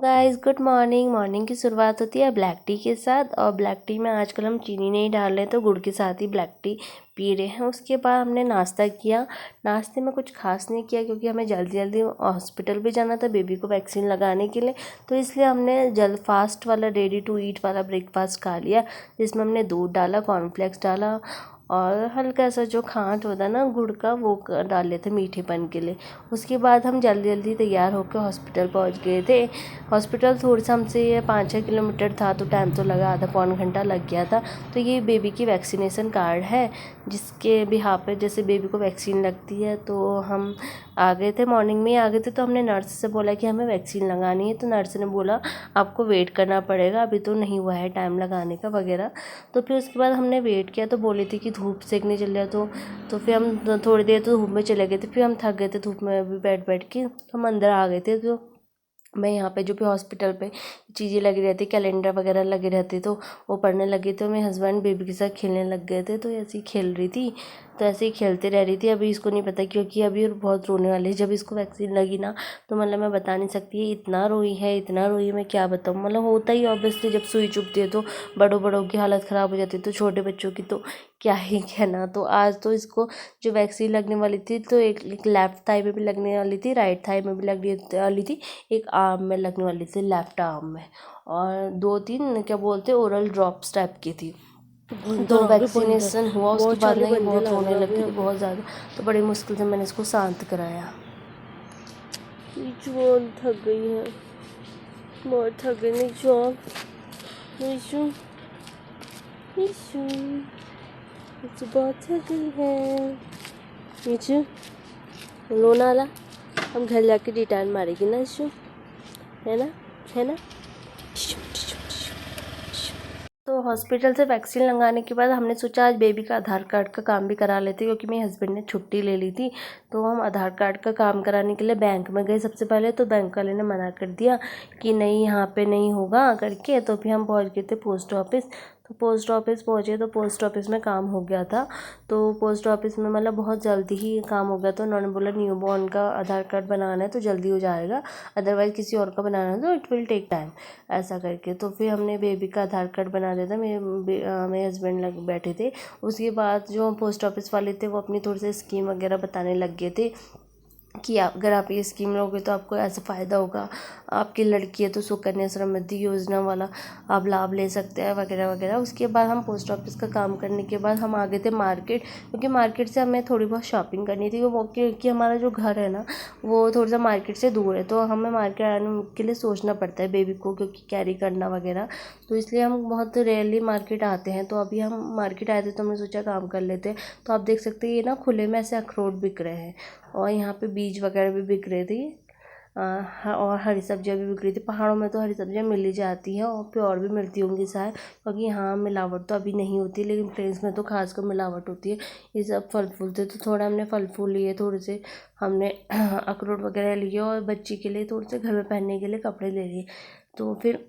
Guys good morning. Morning की शुरुआत होती है ब्लैक टी के साथ, और ब्लैक टी में आजकल हम चीनी नहीं डाल रहे तो गुड़ के साथ ही ब्लैक टी पी रहे हैं। उसके बाद हमने नाश्ता किया। नाश्ते में कुछ खास नहीं किया क्योंकि हमें जल्दी जल्दी हॉस्पिटल भी जाना था बेबी को वैक्सीन लगाने के लिए, तो इसलिए हमने जल्द फास्ट वाला रेडी टू ईट वाला ब्रेकफास्ट खा लिया, जिसमें हमने दूध डाला, कॉर्नफ्लेक्स डाला और हल्का सा जो खांड होता है ना गुड़ का वो डाल लेते मीठेपन के लिए। उसके बाद हम जल्दी जल्दी तैयार होकर हॉस्पिटल पहुंच गए थे। हॉस्पिटल थोड़ा सा हमसे ये 5-6 किलोमीटर था, तो टाइम तो लगा, आधा पौन घंटा लग गया था। तो ये बेबी की वैक्सीनेशन कार्ड है, जिसके बिहार पे जैसे बेबी को वैक्सीन लगती है। तो हम आ गए थे, मॉर्निंग में ही आ गए थे। तो हमने नर्स से बोला कि हमें वैक्सीन लगानी है, तो नर्स ने बोला आपको वेट करना पड़ेगा, अभी तो नहीं हुआ है टाइम लगाने का वगैरह। तो फिर उसके बाद हमने वेट किया, तो बोली थी कि धूप सेकने चले तो फिर हम थोड़ी देर तो धूप में चले गए थे। फिर हम थक गए थे धूप में भी बैठ बैठ के, हम अंदर आ गए थे। तो मैं यहाँ पे जो भी हॉस्पिटल पे चीज़ें लगी रहती, कैलेंडर वगैरह लगे रहते, तो वो पढ़ने लगी। तो मेरे हस्बैंड बेबी के साथ खेलने लग गए थे, तो ऐसे ही खेल रही थी, तो ऐसे ही खेलते रह रही थी। अभी इसको नहीं पता क्योंकि अभी बहुत रोने वाली है। जब इसको वैक्सीन लगी ना तो मतलब मैं बता नहीं सकती, इतना रोई है, इतना रोई, मैं क्या बताऊँ। मतलब होता ही ऑब्वियसली, जब सुई चुभती है तो बड़ों बड़ों की हालत ख़राब हो जाती है, तो छोटे बच्चों की तो क्या ही कहना। तो आज तो इसको जो वैक्सीन लगने वाली थी, तो एक लेफ्ट थाई में भी लगने वाली थी, राइट थाई में भी लगने वाली थी, एक आर्म में लगने वाली थी, लेफ्ट आर्म में, और 2-3 क्या बोलते ओरल ड्रॉप्स टाइप की थी। तो वैक्सीनेशन हुआ उसके बाद ना ये बहुत रोने लगी थी, बहुत ज़्यादा। तो बड़ी मुश्किल से मैंने इसको शांत कराया। बहुत थक गई है, बहुत थक गई नीचू, नीचू नीचू नीचू बहुत थक गई है। नीचू रोना वाला, हम घर जाके रिटर्न मारेगी ना नीचू, है ना, है ना। तो हॉस्पिटल से वैक्सीन लगाने के बाद हमने सोचा आज बेबी का आधार कार्ड का काम भी करा लेते, क्योंकि मेरे हस्बैंड ने छुट्टी ले ली थी। तो हम आधार कार्ड का काम कराने के लिए बैंक में गए सबसे पहले। तो बैंक वाले ने मना कर दिया कि नहीं यहाँ पे नहीं होगा करके। तो फिर हम पहुँच गए थे पोस्ट ऑफिस। तो पोस्ट ऑफिस पहुँचे तो पोस्ट ऑफिस में काम हो गया था। तो पोस्ट ऑफिस में मतलब बहुत जल्दी ही काम हो गया। तो उन्होंने बोला न्यू बॉर्न का आधार कार्ड बनाना है तो जल्दी हो जाएगा, अदरवाइज़ किसी और का बनाना है तो इट विल टेक टाइम, ऐसा करके। तो फिर हमने बेबी का आधार कार्ड बना दिया था, मेरे हस्बैंड लग बैठे थे। उसके बाद जो पोस्ट ऑफिस वाले थे वो अपनी थोड़ी सी स्कीम वगैरह बताने लग गए थे कि अगर आप ये स्कीम लोगे तो आपको ऐसा फ़ायदा होगा, आपकी लड़की है तो सुकन्या समृद्धि योजना वाला आप लाभ ले सकते हैं वगैरह वगैरह। उसके बाद हम पोस्ट ऑफिस का काम करने के बाद हम आ गए थे मार्केट, क्योंकि मार्केट से हमें थोड़ी बहुत शॉपिंग करनी थी। वो क्योंकि हमारा जो घर है ना वो थोड़ा सा मार्केट से दूर है, तो हमें मार्केट आने के लिए सोचना पड़ता है बेबी को, क्योंकि कैरी करना वगैरह। तो इसलिए हम बहुत रेयरली मार्केट आते हैं। तो अभी हम मार्केट आए थे तो हमने सोचा काम कर लेते हैं। तो आप देख सकते हैं ये ना खुले में ऐसे अखरोट बिक रहे हैं, और यहाँ पे बीज वगैरह भी बिक रही थी, और हरी सब्जियाँ भी बिक रही थी। पहाड़ों में तो हरी सब्जियाँ मिल ही जाती हैं और प्योर भी मिलती होंगी शायद, क्योंकि यहाँ मिलावट तो अभी नहीं होती, लेकिन प्लेन्स में तो खासकर मिलावट होती है। ये सब फल फूल थे, तो थोड़ा हमने फल फूल लिए, थोड़े से हमने अखरोट वगैरह लिए, और बच्ची के लिए थोड़े से घर में पहनने के लिए कपड़े ले लिए। तो फिर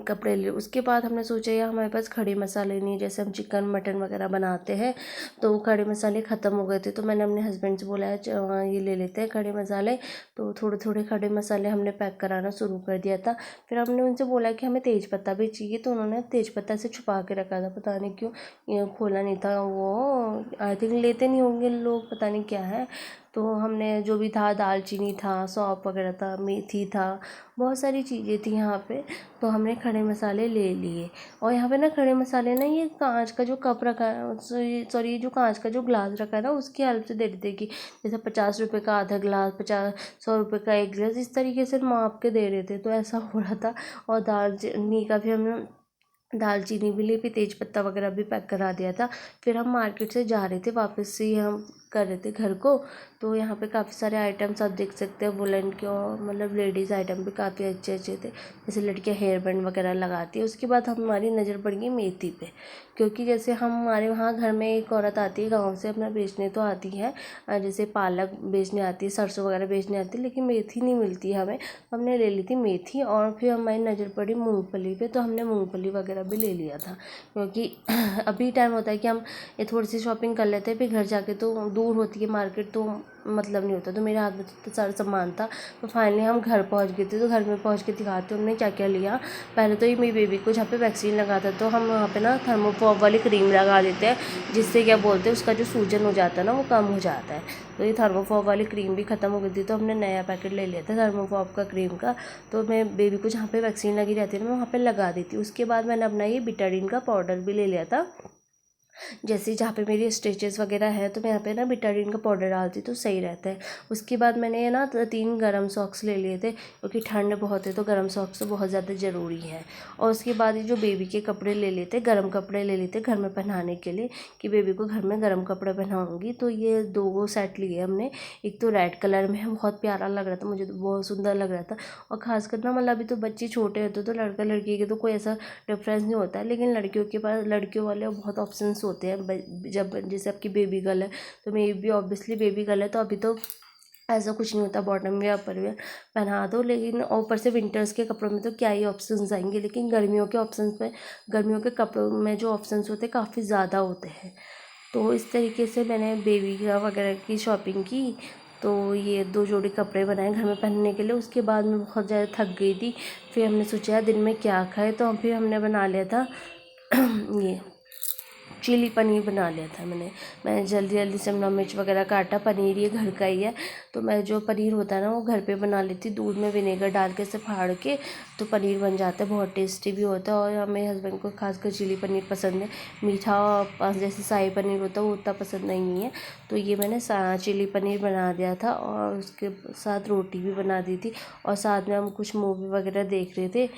कपड़े लिए। उसके बाद हमने सोचा यार हमारे पास खड़े मसाले नहीं है, जैसे हम चिकन मटन वगैरह बनाते हैं, तो खड़े मसाले ख़त्म हो गए थे। तो मैंने अपने हस्बैंड से बोला ये ले लेते हैं खड़े मसाले। तो थोड़े थोड़े खड़े मसाले हमने पैक कराना शुरू कर दिया था। फिर हमने उनसे बोला कि हमें तेज़ पत्ता भी चाहिए, तो उन्होंने तेज़ पत्ता से छुपा के रखा था, पता नहीं क्यों ये खोला नहीं था। वो आई थिंक लेते नहीं होंगे लोग, पता नहीं क्या है। तो हमने जो भी था, दालचीनी था, सौंफ वगैरह था, मेथी था, बहुत सारी चीज़ें थी यहाँ पे। तो हमने खड़े मसाले ले लिए। और यहाँ पे ना खड़े मसाले ना ये कांच का जो कप रखा है, सॉरी ये जो कांच का जो ग्लास रखा है ना उसकी हेल्प से दे देते कि जैसे 50 रुपये का आधा गिलास, 100 रुपये का एक गिलास, इस तरीके से माप के दे रहे थे। तो ऐसा हो रहा था। और दालचीनी का भी हमने दालचीनी भी ली, फिर तेज पत्ता वगैरह भी पैक करा दिया था। फिर हम मार्केट से जा रहे थे, वापस से हम कर रहे थे घर को। तो यहाँ पे काफ़ी सारे आइटम्स आप देख सकते हैं वुलन के, और मतलब लेडीज़ आइटम भी काफ़ी अच्छे अच्छे थे, जैसे लड़कियाँ हेयर बैंड वगैरह लगाती है। उसके बाद हमारी नज़र पड़ गई मेथी पे, क्योंकि जैसे हमारे वहाँ घर में एक औरत आती है गाँव से, अपना बेचने तो आती है, जैसे पालक बेचने आती है, सरसों वगैरह बेचने आती है, लेकिन मेथी नहीं मिलती है हमें। हमने ले ली थी मेथी, और फिर हमारी नज़र पड़ी मूँगफली पे, तो हमने मूँगफली वगैरह भी ले लिया था, क्योंकि अभी टाइम होता है कि हम ये थोड़ी सी शॉपिंग कर लेते हैं, फिर घर जाके तो दूर होती है मार्केट तो मतलब नहीं होता, तो मेरे हाथ में तो सारा सामान था। तो फाइनली हम घर पहुंच गए थे। तो घर में पहुंच के दिखाते हमने क्या क्या लिया। पहले तो ये मेरी बेबी को जहाँ पे वैक्सीन लगाता है तो हम वहाँ पे ना थर्मोफॉब वाली क्रीम लगा देते हैं, जिससे क्या बोलते हैं उसका जो सूजन हो जाता है ना वो कम हो जाता है। तो ये थर्मोफॉब वाली क्रीम भी ख़त्म हो गई थी, तो हमने नया पैकेट ले लिया था थर्मोफॉब का क्रीम का। तो मैं बेबी को जहाँ पे वैक्सीन लगी रहती है ना मैं वहाँ पे लगा दी थी। उसके बाद मैंने अपना ये बिटाडीन का पाउडर भी ले लिया था। जैसे जहाँ पे मेरी स्टिचेस वगैरह है तो मैं यहाँ पे ना बिटाडीन का पाउडर डालती तो सही रहता है। उसके बाद मैंने ना 3 गरम सॉक्स ले लिए थे, क्योंकि ठंड बहुत है तो गरम सॉक्स तो बहुत ज़्यादा ज़रूरी है। और उसके बाद ये जो बेबी के कपड़े ले लेते, गरम कपड़े ले लेते घर में पहनाने के लिए, कि बेबी को घर में गरम कपड़े पहनाऊँगी। तो ये 2 सेट लिए हमने। एक तो रेड कलर में है, बहुत प्यारा लग रहा था, मुझे तो बहुत सुंदर लग रहा था। और ख़ासकर ना मतलब अभी तो बच्चे छोटे होते तो लड़का लड़की के तो कोई ऐसा डिफरेंस नहीं होता है, लेकिन लड़कियों के पास, लड़कियों वाले बहुत ऑप्शंस होते हैं। जब जैसे आपकी बेबी गर्ल है तो मेरी भी ऑब्वियसली बेबी गर्ल है, तो अभी तो ऐसा कुछ नहीं होता, बॉटम वेयर अपर वेयर पहना दो। लेकिन ऊपर से विंटर्स के कपड़ों में तो क्या ही ऑप्शंस आएंगे, लेकिन गर्मियों के ऑप्शंस में, गर्मियों के कपड़ों में जो ऑप्शंस होते हैं काफ़ी ज़्यादा होते हैं। तो इस तरीके से मैंने बेबी का वगैरह की शॉपिंग की। तो ये 2 जोड़ी कपड़े बनाए घर में पहनने के लिए। उसके बाद मैं बहुत ज़्यादा थक गई थी। फिर हमने सोचा दिन में क्या खाए, तो फिर हमने बना लिया था ये चिली पनीर बना लिया था मैंने जल्दी जल्दी से शिमला मिर्च वगैरह काटा। पनीर ये घर का ही है, तो मैं जो पनीर होता है ना वो घर पे बना लेती, दूध में विनेगर डाल के इसे फाड़ के, तो पनीर बन जाता है, बहुत टेस्टी भी होता है। और मेरे हस्बैंड को खासकर चिली पनीर पसंद है। मीठा जैसे शाही पनीर होता है वो उतना पसंद नहीं है। तो ये मैंने चिली पनीर बना दिया था, और उसके साथ रोटी भी बना दी थी, और साथ में हम कुछ मूवी वगैरह देख रहे थे।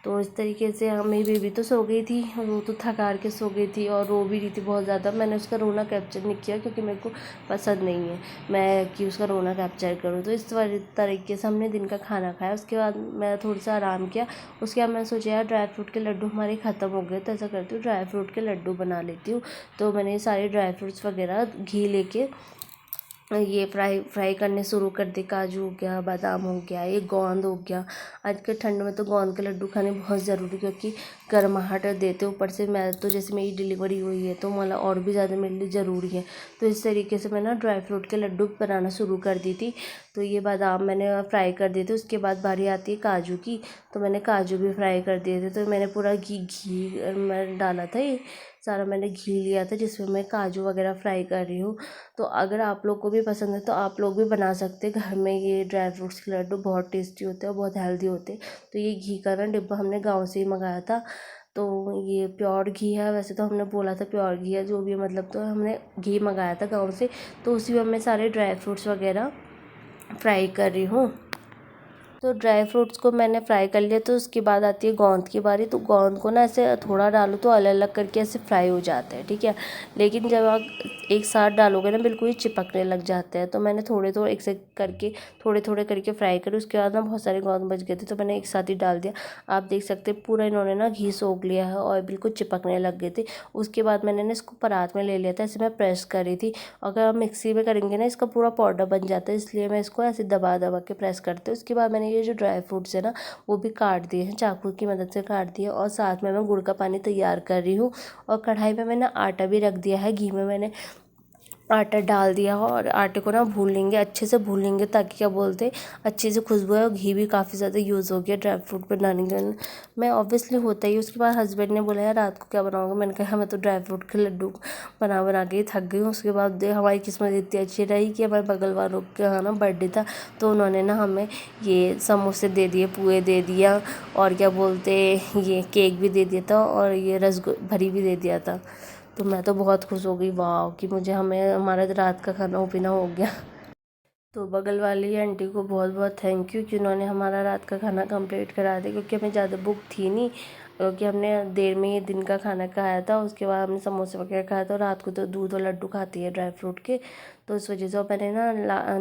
तो इस तरीके से मेरी बेबी तो सो गई थी, वो तो थक हार के सो गई थी और रो भी रही थी बहुत ज़्यादा। मैंने उसका रोना कैप्चर नहीं किया, क्योंकि मेरे को पसंद नहीं है मैं कि उसका रोना कैप्चर करूँ। तो इस तरीके से हमने दिन का खाना खाया। उसके बाद मैं थोड़ा सा आराम किया। उसके बाद मैंने सोचा यार ड्राई फ्रूट के लड्डू हमारे ख़त्म हो गए, तो ऐसा करती हूँ ड्राई फ्रूट के लड्डू बना लेती हूँ। तो मैंने सारे ड्राई फ्रूट्स वगैरह घी लेके ये फ्राई करने शुरू कर दी। काजू हो गया, बादाम हो गया, ये गोंद हो गया। आज के ठंड में तो गोंद के लड्डू खाने बहुत ज़रूरी, क्योंकि गर्माहट देते। ऊपर से मैं तो जैसे मेरी डिलीवरी हुई है तो मतलब और भी ज़्यादा मेरे लिए ज़रूरी है। तो इस तरीके से मैं ना ड्राई फ्रूट के लड्डू बनाना शुरू कर दी थी। तो ये बादाम मैंने फ्राई कर दिए थे। उसके बाद बारी आती है काजू की, तो मैंने काजू भी फ्राई कर दिए थे। तो मैंने पूरा घी मैं डाला था, ये सारा मैंने घी लिया था जिसमें मैं काजू वगैरह फ्राई कर रही हूँ। तो अगर आप लोग को भी पसंद है तो आप लोग भी बना सकते हैं घर में। ये ड्राई फ्रूट्स के लड्डू बहुत टेस्टी होते हैं और बहुत हेल्दी होते हैं। तो ये घी का ना डिब्बा हमने गाँव से ही मंगाया था। तो ये प्योर घी है, वैसे तो हमने बोला था प्योर घी है जो भी है, मतलब तो हमने घी मंगाया था गाँव से। तो उसी में मैं सारे ड्राई फ्रूट्स वगैरह फ्राई कर रही हूँ। तो ड्राई फ्रूट्स को मैंने फ्राई कर लिया। तो उसके बाद आती है गोंद की बारी। तो गोंद को ना ऐसे थोड़ा डालो तो अलग अलग करके ऐसे फ्राई हो जाते हैं, ठीक है। लेकिन जब आप एक साथ डालोगे ना बिल्कुल ही चिपकने लग जाते हैं। तो मैंने थोड़े थोड़े एक से करके थोड़े थोड़े करके फ्राई करे। उसके बाद ना बहुत सारे गोंद बच गए थे तो मैंने एक साथ ही डाल दिया। आप देख सकते हैं पूरा इन्होंने ना घी सोख लिया है और बिल्कुल चिपकने लग गए थे। उसके बाद मैंने ना इसको परात में ले लिया था, ऐसे मैं प्रेस करी थी। अगर आप मिक्सी में करेंगे ना इसका पूरा पाउडर बन जाता है, इसलिए मैं इसको ऐसे दबा दबा के प्रेस करती हूँ। उसके बाद मैंने ये जो ड्राई फ्रूट्स है ना वो भी काट दिए हैं, चाकू की मदद से काट दिए। और साथ में मैं गुड़ का पानी तैयार कर रही हूँ। और कढ़ाई में मैंने आटा भी रख दिया है, घी में मैंने आटा डाल दिया हो। और आटे को ना भून लेंगे, अच्छे से भून लेंगे, ताकि क्या बोलते अच्छे से खुशबू है। और घी भी काफ़ी ज़्यादा यूज़ हो गया ड्राई फ्रूट बनाने के लिए। मैं ऑब्वियसली होता ही। उसके बाद हस्बैंड ने बोला यार रात को क्या बनाऊंगा। मैंने कहा मैं तो ड्राई फ्रूट के लड्डू बना बना के ही थक गई हूँ। उसके बाद हमारी किस्मत इतनी अच्छी रही कि हमारे बगल वालों के यहाँ ना बर्थडे था, तो उन्होंने ना हमें ये समोसे दे दिए, पुए दे दिया, और क्या बोलते ये केक भी दे दिया था, और ये भरी भी दे दिया था। तो मैं तो बहुत खुश हो गई, वाह कि मुझे हमें हमारा रात का खाना पीना हो गया। तो बगल वाली आंटी को बहुत बहुत थैंक यू कि उन्होंने हमारा रात का खाना कंप्लीट करा दिया, क्योंकि हमें ज़्यादा भूख थी नहीं, क्योंकि हमने देर में ये दिन का खाना खाया था। उसके बाद हमने समोसे वगैरह खाया था। और रात को तो दूध और लड्डू खाती है ड्राई फ्रूट के, तो इस वजह से। और मैंने ना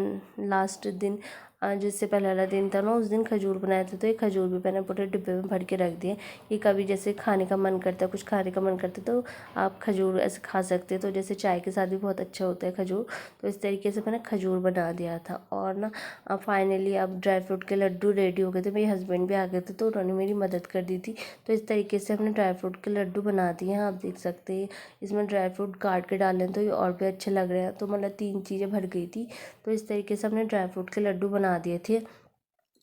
लास्ट दिन आज इससे पहले वाला दिन था ना, उस दिन खजूर बनाए थे, तो ये खजूर भी मैंने पूरे डिब्बे में भर के रख दिए कि कभी जैसे खाने का मन करता है, कुछ खाने का मन करता है तो आप खजूर ऐसे खा सकते हैं। तो जैसे चाय के साथ भी बहुत अच्छा होता है खजूर, तो इस तरीके से मैंने खजूर बना दिया था। और ना अब फाइनली अब ड्राई फ्रूट के लड्डू रेडी हो गए थे, मेरे हस्बैंड भी आ गए थे तो उन्होंने मेरी मदद कर दी थी। तो इस तरीके से हमने ड्राई फ्रूट के लड्डू बना दिए हैं, आप देख सकते हैं। इसमें ड्राई फ्रूट काट के डालें तो ये और भी अच्छे लग रहे हैं। तो मतलब 3 चीज़ें भर गई थी, तो इस तरीके से हमने ड्राई फ्रूट के लड्डू बना दिए थे।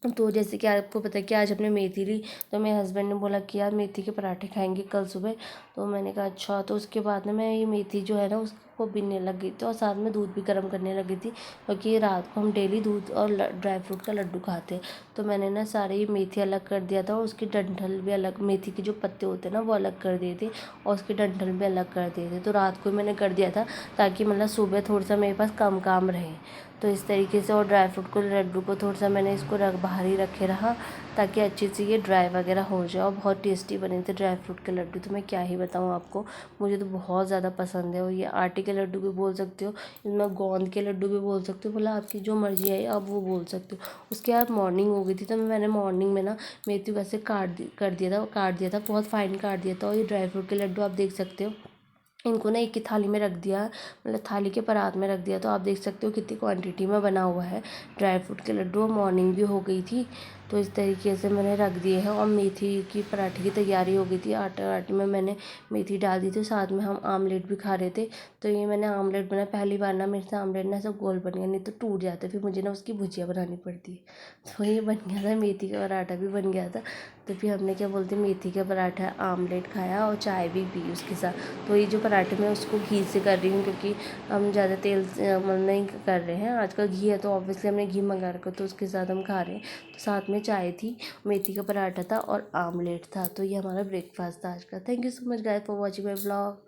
तो जैसे कि आपको पता है कि आज हमने मेथी ली, तो मेरे हस्बैंड ने बोला कि यार मेथी के पराठे खाएंगे कल सुबह। तो मैंने कहा अच्छा। तो उसके बाद में मैं ये मेथी जो है ना उसको बीनने लग गई थी और साथ में दूध भी गर्म करने लगी थी, क्योंकि रात को हम डेली दूध और ड्राई फ्रूट का लड्डू खाते हैं। तो मैंने ना सारे ये मेथी अलग कर दिया था और उसकी डंठल भी अलग, मेथी के जो पत्ते होते हैं ना वो अलग कर दिए थे और उसकी डंठल भी अलग कर दिए थे। तो रात को मैंने कर दिया था ताकि मतलब सुबह थोड़ा सा मेरे पास कम काम रहे। तो इस तरीके से, और ड्राई फ्रूट को लड्डू को थोड़ा सा मैंने इसको बाहर ही रखे रहा ताकि अच्छी से ये ड्राई वगैरह हो जाए। और बहुत टेस्टी बने थे ड्राई फ्रूट के लड्डू, तो मैं क्या ही बताऊँ आपको, मुझे तो बहुत ज़्यादा पसंद है। और ये आटे के लड्डू भी बोल सकते हो, इसमें गोंद के लड्डू भी बोल सकते हो, बोला आपकी जो मर्ज़ी है आप वो बोल सकते हो। उसके बाद मॉर्निंग हो गई थी, तो मैंने मॉर्निंग में ना मेथी वैसे काट दिया था, बहुत फाइन काट दिया था। और ये ड्राई फ्रूट के लड्डू आप देख सकते हो, इनको ना एक ही थाली में रख दिया, मतलब थाली के परात में रख दिया। तो आप देख सकते हो कितनी क्वांटिटी में बना हुआ है ड्राई फ्रूट के लड्डू। और मॉर्निंग भी हो गई थी, तो इस तरीके से मैंने रख दिए हैं। और मेथी की पराठे की तैयारी हो गई थी, आटे में मैंने मेथी डाल दी थी, साथ में हम आमलेट भी खा रहे थे। तो ये मैंने आमलेट बनाया, पहली बार ना मेरे से आमलेट ना सब गोल बन गया, नहीं तो टूट जाते, फिर मुझे ना उसकी भुजिया बनानी पड़ती है। तो ये बन गया था, मेथी का पराठा भी बन गया था। तो फिर हमने क्या बोलते मेथी का पराठा आमलेट खाया और चाय भी पी उसके साथ। तो ये जो पराठे मैं उसको घी से कर रही हूँ, क्योंकि हम ज़्यादा तेल मतलब नहीं कर रहे हैं, आजकल घी है तो ऑब्वियसली हमने घी मंगा रखा, तो उसके साथ हम खा रहे हैं। तो साथ में चाय थी, मेथी का पराठा था और आमलेट था। तो ये हमारा ब्रेकफास्ट था आज का। Thank you so much guys for watching my blog.